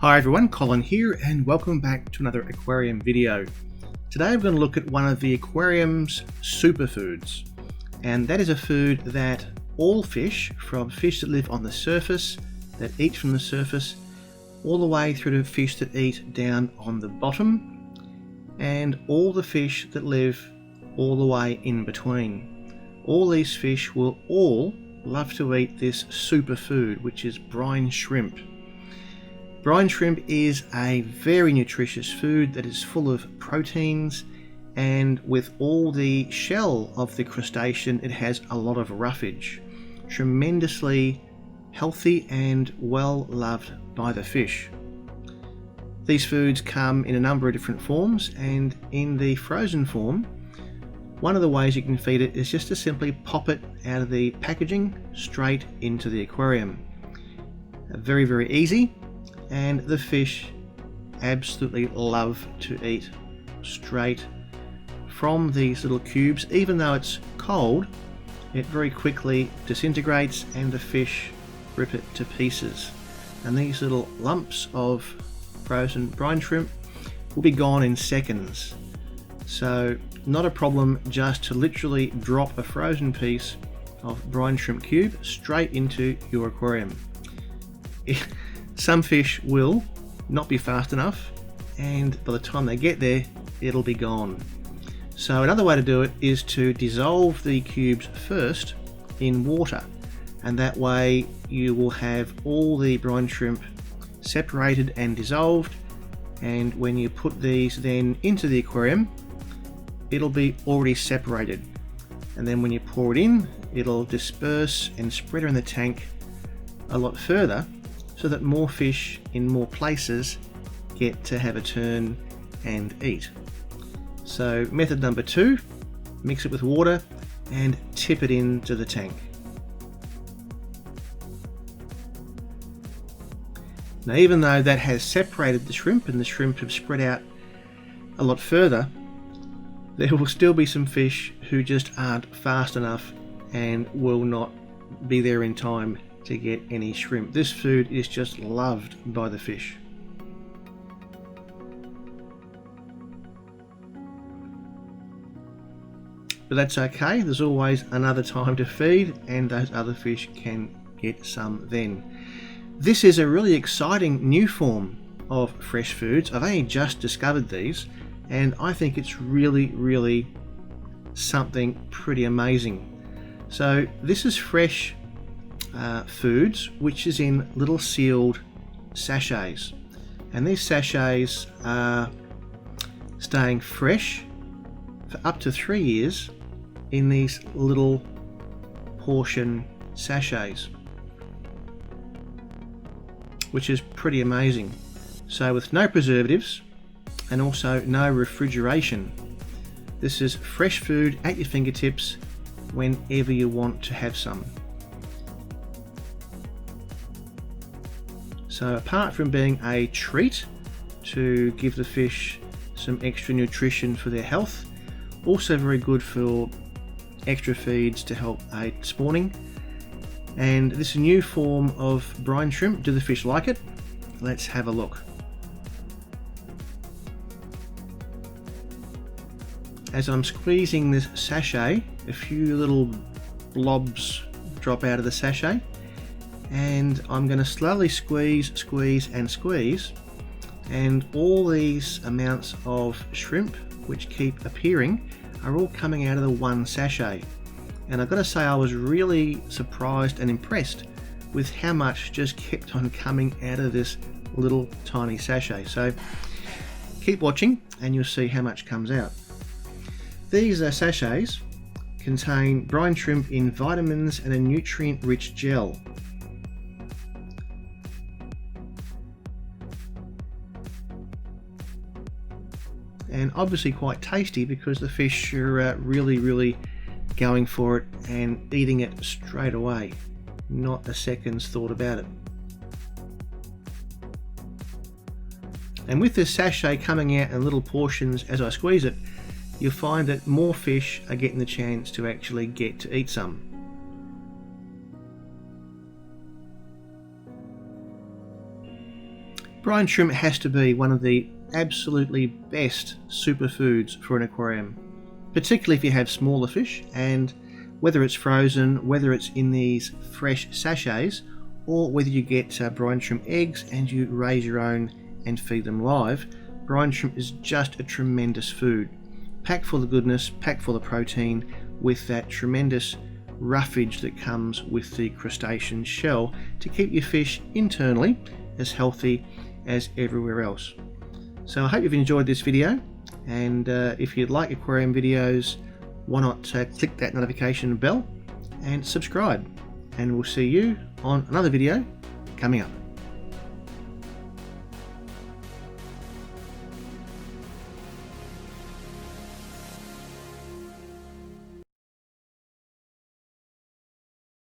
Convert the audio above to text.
Hi everyone, Colin here and welcome back to another aquarium video. Today I'm going to look at one of the aquarium's superfoods, and that is a food that all fish, from fish that live on the surface, that eat from the surface, all the way through to fish that eat down on the bottom, and all the fish that live all the way in between. All these fish will all love to eat this superfood, which is brine shrimp. Brine shrimp is a very nutritious food that is full of proteins, and with all the shell of the crustacean it has a lot of roughage. Tremendously healthy and well loved by the fish. These foods come in a number of different forms, and in the frozen form, one of the ways you can feed it is just to simply pop it out of the packaging straight into the aquarium. Very, very easy. And the fish absolutely love to eat straight from these little cubes. Even though it's cold, it very quickly disintegrates and the fish rip it to pieces. And these little lumps of frozen brine shrimp will be gone in seconds. So not a problem just to literally drop a frozen piece of brine shrimp cube straight into your aquarium. Some fish will not be fast enough, and by the time they get there it'll be gone. So another way to do it is to dissolve the cubes first in water, and that way you will have all the brine shrimp separated and dissolved, and when you put these then into the aquarium it'll be already separated, and then when you pour it in it'll disperse and spread around the tank a lot further, so that more fish in more places get to have a turn and eat. So method number 2, mix it with water and tip it into the tank. Now, even though that has separated the shrimp and the shrimp have spread out a lot further, there will still be some fish who just aren't fast enough and will not be there in time to get any shrimp. This food is just loved by the fish. But that's okay, there's always another time to feed, and those other fish can get some then. This is a really exciting new form of fresh foods. I've only just discovered these, and I think it's really something pretty amazing. So this is fresh foods, which is in little sealed sachets, and these sachets are staying fresh for up to 3 years in these little portion sachets, which is pretty amazing. So with no preservatives and also no refrigeration, this is fresh food at your fingertips whenever you want to have some. So apart from being a treat to give the fish some extra nutrition for their health, also very good for extra feeds to help aid spawning. And this is a new form of brine shrimp. Do the fish like it? Let's have a look. As I'm squeezing this sachet, a few little blobs drop out of the sachet, and I'm going to slowly squeeze, and all these amounts of shrimp which keep appearing are all coming out of the one sachet. And I've got to say, I was really surprised and impressed with how much just kept on coming out of this little tiny sachet. So keep watching and you'll see how much comes out. These sachets contain brine shrimp in vitamins and a nutrient-rich gel. And obviously quite tasty, because the fish are really going for it and eating it straight away, not a second's thought about it. And with this sachet coming out in little portions as I squeeze it, you'll find that more fish are getting the chance to actually get to eat some. Brine shrimp has to be one of the absolutely best superfoods for an aquarium, particularly if you have smaller fish, and whether it's frozen, whether it's in these fresh sachets, or whether you get brine shrimp eggs and you raise your own and feed them live, brine shrimp is just a tremendous food. Packed full of goodness, packed full of protein, with that tremendous roughage that comes with the crustacean shell to keep your fish internally as healthy as everywhere else. So I hope you've enjoyed this video, and if you'd like aquarium videos, why not click that notification bell and subscribe, and we'll see you on another video coming up.